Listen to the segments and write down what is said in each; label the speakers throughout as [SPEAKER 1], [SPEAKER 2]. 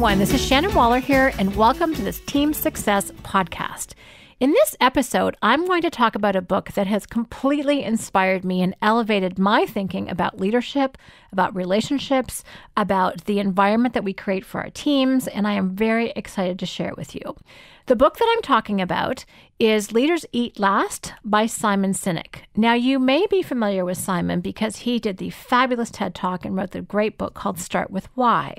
[SPEAKER 1] everyone. This is Shannon Waller here, and welcome to this Team Success podcast. In this episode, I'm going to talk about a book that has completely inspired me and elevated my thinking about leadership, about relationships, about the environment that we create for our teams, and I am very excited to share it with you. The book that I'm talking about is Leaders Eat Last by Simon Sinek. Now, you may be familiar with Simon because he did the fabulous TED Talk and wrote the great book called Start With Why,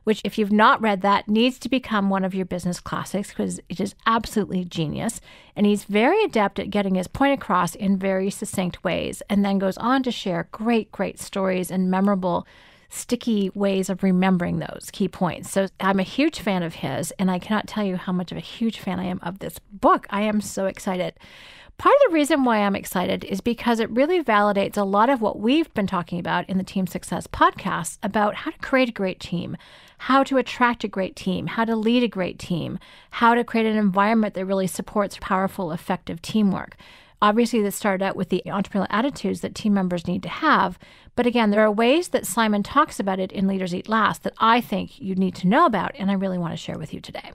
[SPEAKER 1] which, if you've not read that, needs to become one of your business classics because it is absolutely genius. And he's very adept at getting his point across in very succinct ways, and then goes on to share great stories and memorable, sticky ways of remembering those key points. So I'm a huge fan of his, and I cannot tell you how much of a huge fan I am of this book. I am so excited. Part of the reason why I'm excited is because it really validates a lot of what we've been talking about in the Team Success podcast about how to create a great team, how to attract a great team, how to lead a great team, how to create an environment that really supports powerful, effective teamwork. Obviously, this started out with the entrepreneurial attitudes that team members need to have. But again, there are ways that Simon talks about it in Leaders Eat Last that I think you need to know about, and I really want to share with you today.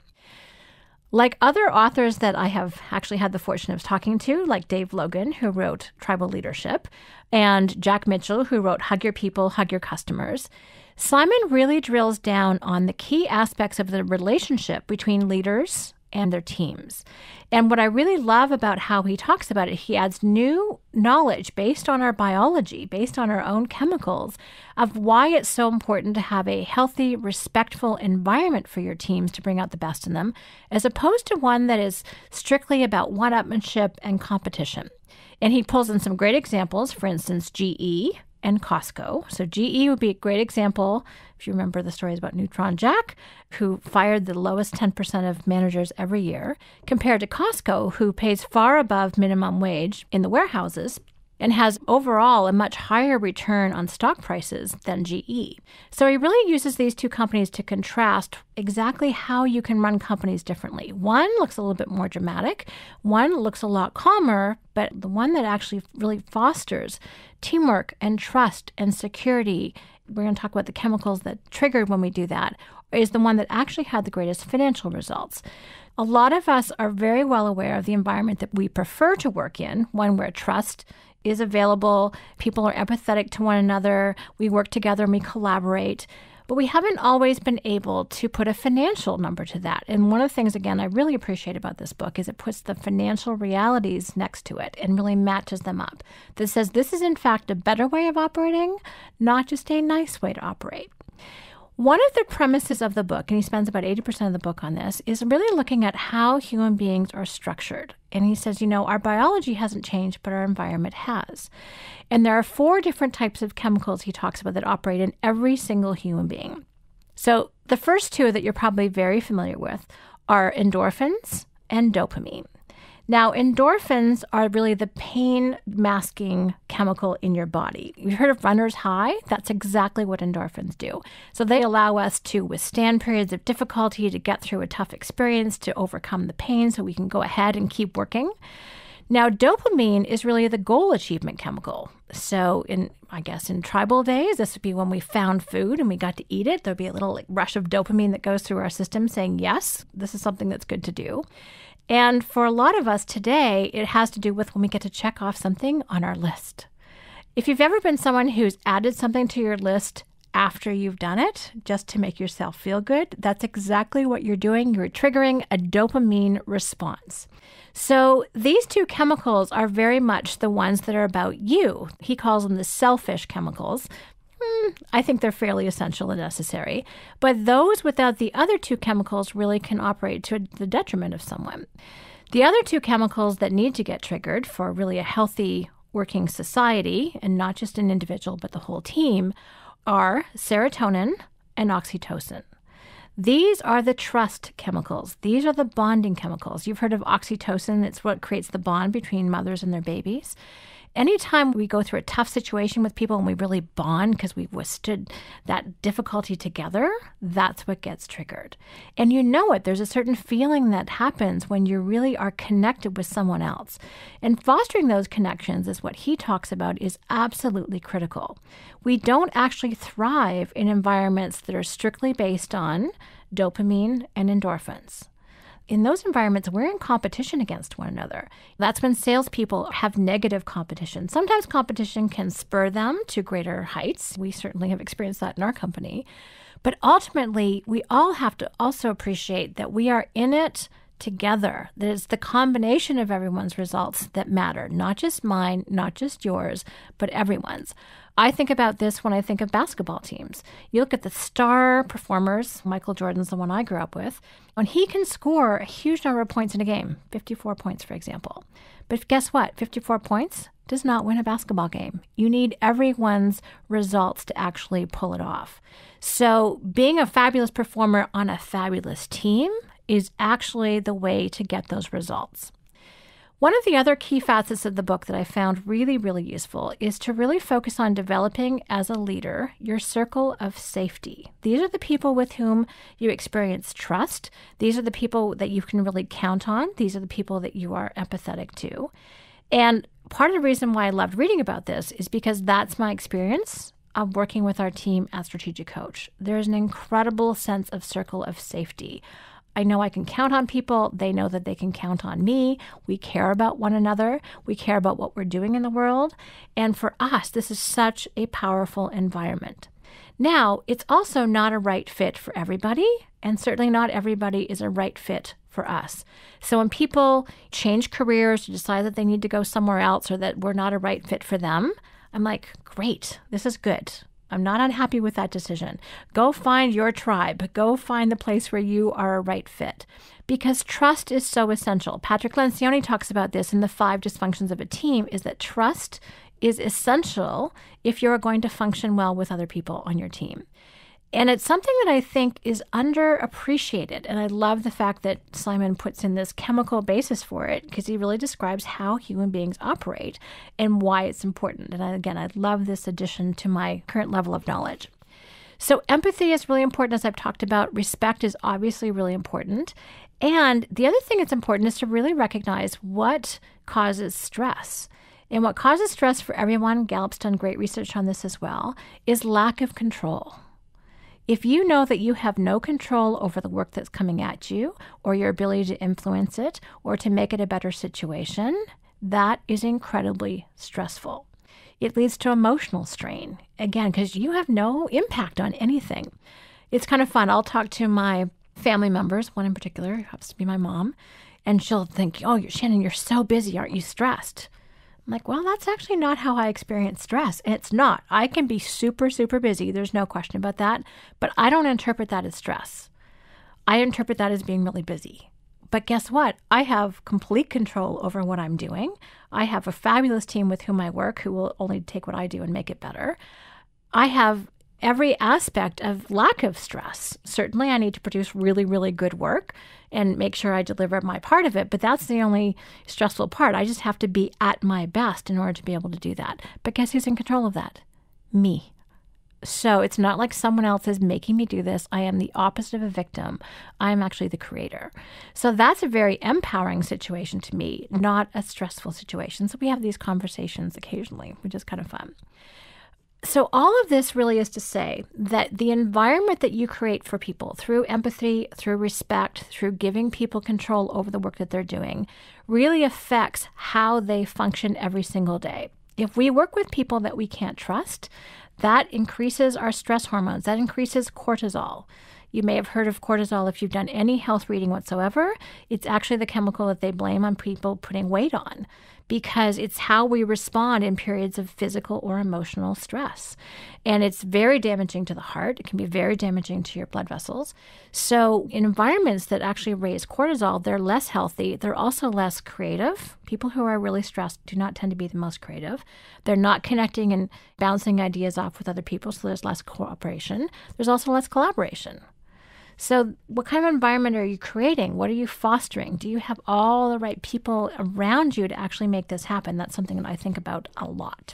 [SPEAKER 1] Like other authors that I have actually had the fortune of talking to, like Dave Logan, who wrote Tribal Leadership, and Jack Mitchell, who wrote Hug Your People, Hug Your Customers, Simon really drills down on the key aspects of the relationship between leaders and their teams. And what I really love about how he talks about it, he adds new knowledge based on our biology, based on our own chemicals, of why it's so important to have a healthy, respectful environment for your teams to bring out the best in them, as opposed to one that is strictly about one-upmanship and competition. And he pulls in some great examples, for instance, GE and Costco. So GE would be a great example, if you remember the stories about Neutron Jack, who fired the lowest 10% of managers every year, compared to Costco, who pays far above minimum wage in the warehouses and has overall a much higher return on stock prices than GE. So he really uses these two companies to contrast exactly how you can run companies differently. One looks a little bit more dramatic, one looks a lot calmer, but the one that actually really fosters teamwork and trust and security, we're going to talk about the chemicals that triggered when we do that, is the one that actually had the greatest financial results. A lot of us are very well aware of the environment that we prefer to work in, one where trust is available, people are empathetic to one another, we work together and we collaborate. But we haven't always been able to put a financial number to that. And one of the things, again, I really appreciate about this book is it puts the financial realities next to it and really matches them up. That says this is, in fact, a better way of operating, not just a nice way to operate. One of the premises of the book, and he spends about 80% of the book on this, is really looking at how human beings are structured. And he says, our biology hasn't changed, but our environment has. And there are 4 different types of chemicals he talks about that operate in every single human being. So the first 2 that you're probably very familiar with are endorphins and dopamine. Now, endorphins are really the pain-masking chemical in your body. You've heard of runner's high? That's exactly what endorphins do. So they allow us to withstand periods of difficulty, to get through a tough experience, to overcome the pain so we can go ahead and keep working. Now, dopamine is really the goal achievement chemical. So in tribal days, this would be when we found food and we got to eat it. There'd be a little rush of dopamine that goes through our system saying, yes, this is something that's good to do. And for a lot of us today, it has to do with when we get to check off something on our list. If you've ever been someone who's added something to your list after you've done it, just to make yourself feel good, that's exactly what you're doing. You're triggering a dopamine response. So these 2 chemicals are very much the ones that are about you. He calls them the selfish chemicals. I think they're fairly essential and necessary. But those without the other 2 chemicals really can operate to the detriment of someone. The other 2 chemicals that need to get triggered for really a healthy working society, and not just an individual, but the whole team, are serotonin and oxytocin. These are the trust chemicals. These are the bonding chemicals. You've heard of oxytocin. It's what creates the bond between mothers and their babies. Anytime we go through a tough situation with people and we really bond because we've withstood that difficulty together, that's what gets triggered. And you know it. There's a certain feeling that happens when you really are connected with someone else. And fostering those connections is what he talks about is absolutely critical. We don't actually thrive in environments that are strictly based on dopamine and endorphins. In those environments, we're in competition against one another. That's when salespeople have negative competition. Sometimes competition can spur them to greater heights. We certainly have experienced that in our company. But ultimately, we all have to also appreciate that we are in it together. That it's the combination of everyone's results that matter, not just mine, not just yours, but everyone's. I think about this when I think of basketball teams. You look at the star performers, Michael Jordan's the one I grew up with, when he can score a huge number of points in a game, 54 points, for example. But guess what? 54 points does not win a basketball game. You need everyone's results to actually pull it off. So being a fabulous performer on a fabulous team is actually the way to get those results. One of the other key facets of the book that I found really, really useful is to really focus on developing as a leader your circle of safety. These are the people with whom you experience trust. These are the people that you can really count on. These are the people that you are empathetic to. And part of the reason why I loved reading about this is because that's my experience of working with our team as Strategic Coach. There's an incredible sense of circle of safety. I know I can count on people. They know that they can count on me. We care about one another. We care about what we're doing in the world. And for us, this is such a powerful environment. Now, it's also not a right fit for everybody, and certainly not everybody is a right fit for us. So when people change careers or decide that they need to go somewhere else or that we're not a right fit for them, I'm like, great, this is good. I'm not unhappy with that decision. Go find your tribe. Go find the place where you are a right fit. Because trust is so essential. Patrick Lencioni talks about this in the 5 dysfunctions of a team, is that trust is essential if you're going to function well with other people on your team. And it's something that I think is underappreciated. And I love the fact that Simon puts in this chemical basis for it, because he really describes how human beings operate and why it's important. And again, I love this addition to my current level of knowledge. So empathy is really important, as I've talked about. Respect is obviously really important. And the other thing that's important is to really recognize what causes stress. And what causes stress for everyone, Gallup's done great research on this as well, is lack of control. If you know that you have no control over the work that's coming at you, or your ability to influence it, or to make it a better situation, that is incredibly stressful. It leads to emotional strain, again, because you have no impact on anything. It's kind of fun. I'll talk to my family members, one in particular, happens to be my mom, and she'll think, oh, Shannon, you're so busy. Aren't you stressed? I'm like, well, that's actually not how I experience stress. And it's not. I can be super, super busy. There's no question about that. But I don't interpret that as stress. I interpret that as being really busy. But guess what? I have complete control over what I'm doing. I have a fabulous team with whom I work who will only take what I do and make it better. I have every aspect of lack of stress. Certainly, I need to produce really, really good work and make sure I deliver my part of it. But that's the only stressful part. I just have to be at my best in order to be able to do that. But guess who's in control of that? Me. So it's not like someone else is making me do this. I am the opposite of a victim. I am actually the creator. So that's a very empowering situation to me, not a stressful situation. So we have these conversations occasionally, which is kind of fun. So all of this really is to say that the environment that you create for people through empathy, through respect, through giving people control over the work that they're doing, really affects how they function every single day. If we work with people that we can't trust, that increases our stress hormones. That increases cortisol. You may have heard of cortisol if you've done any health reading whatsoever. It's actually the chemical that they blame on people putting weight on, because it's how we respond in periods of physical or emotional stress. And it's very damaging to the heart. It can be very damaging to your blood vessels. So in environments that actually raise cortisol, they're less healthy. They're also less creative. People who are really stressed do not tend to be the most creative. They're not connecting and bouncing ideas off with other people, so there's less cooperation. There's also less collaboration. So what kind of environment are you creating? What are you fostering? Do you have all the right people around you to actually make this happen? That's something that I think about a lot.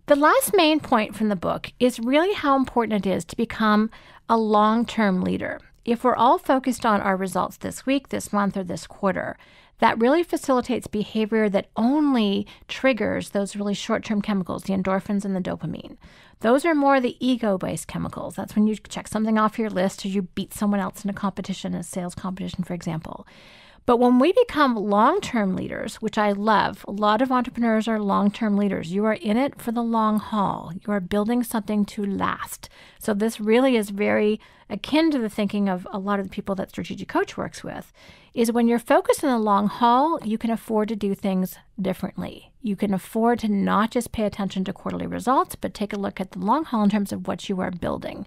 [SPEAKER 1] The last main point from the book is really how important it is to become a long-term leader. If we're all focused on our results this week, this month, or this quarter, that really facilitates behavior that only triggers those really short-term chemicals, the endorphins and the dopamine. Those are more the ego-based chemicals. That's when you check something off your list or you beat someone else in a competition, a sales competition, for example. But when we become long-term leaders, which I love, a lot of entrepreneurs are long-term leaders. You are in it for the long haul. You are building something to last. So this really is very akin to the thinking of a lot of the people that Strategic Coach works with, is when you're focused on the long haul, you can afford to do things differently. You can afford to not just pay attention to quarterly results, but take a look at the long haul in terms of what you are building.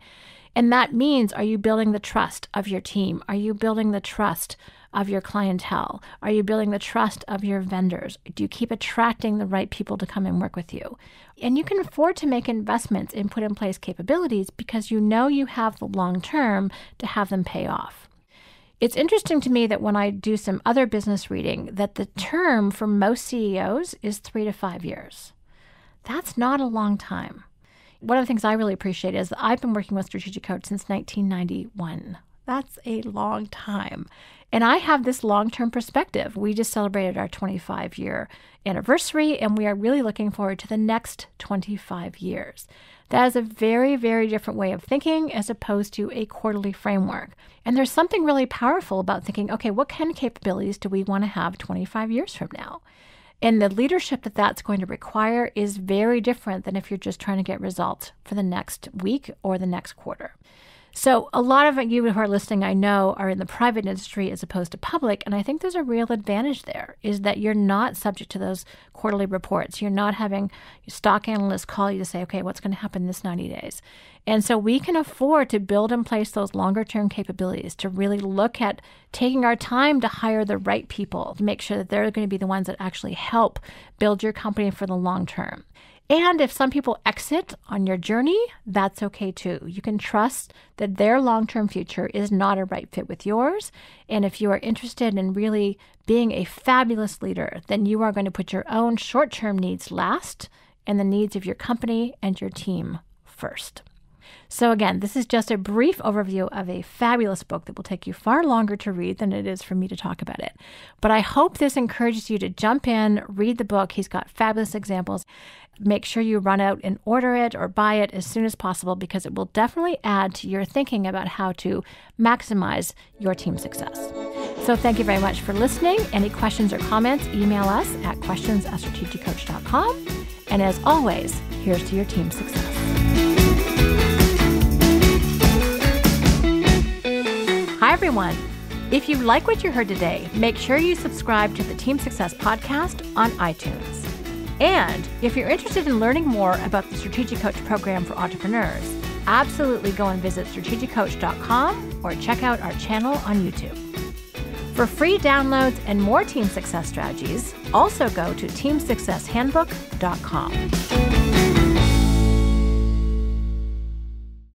[SPEAKER 1] And that means, are you building the trust of your team? Are you building the trust of your clientele? Are you building the trust of your vendors? Do you keep attracting the right people to come and work with you? And you can afford to make investments and put in place capabilities because you know you have the long term to have them pay off. It's interesting to me that when I do some other business reading, that the term for most CEOs is 3 to 5 years. That's not a long time. One of the things I really appreciate is that I've been working with Strategic Coach since 1991. That's a long time. And I have this long-term perspective. We just celebrated our 25-year anniversary, and we are really looking forward to the next 25 years. That is a very, very different way of thinking as opposed to a quarterly framework. And there's something really powerful about thinking, okay, what kind of capabilities do we want to have 25 years from now? And the leadership that that's going to require is very different than if you're just trying to get results for the next week or the next quarter. So a lot of you who are listening, I know, are in the private industry as opposed to public. And I think there's a real advantage there is that you're not subject to those quarterly reports. You're not having stock analysts call you to say, okay, what's going to happen this 90 days? And so we can afford to build in place those longer term capabilities to really look at taking our time to hire the right people, to make sure that they're going to be the ones that actually help build your company for the long term. And if some people exit on your journey, that's okay too. You can trust that their long-term future is not a right fit with yours. And if you are interested in really being a fabulous leader, then you are going to put your own short-term needs last and the needs of your company and your team first. So again, this is just a brief overview of a fabulous book that will take you far longer to read than it is for me to talk about it. But I hope this encourages you to jump in, read the book. He's got fabulous examples. Make sure you run out and order it or buy it as soon as possible because it will definitely add to your thinking about how to maximize your team success. So thank you very much for listening. Any questions or comments, email us at questions@strategiccoach.com. And as always, here's to your team success. Hi, everyone. If you like what you heard today, make sure you subscribe to the Team Success Podcast on iTunes. And if you're interested in learning more about the Strategic Coach program for entrepreneurs, absolutely go and visit strategiccoach.com or check out our channel on YouTube. For free downloads and more team success strategies, also go to teamsuccesshandbook.com.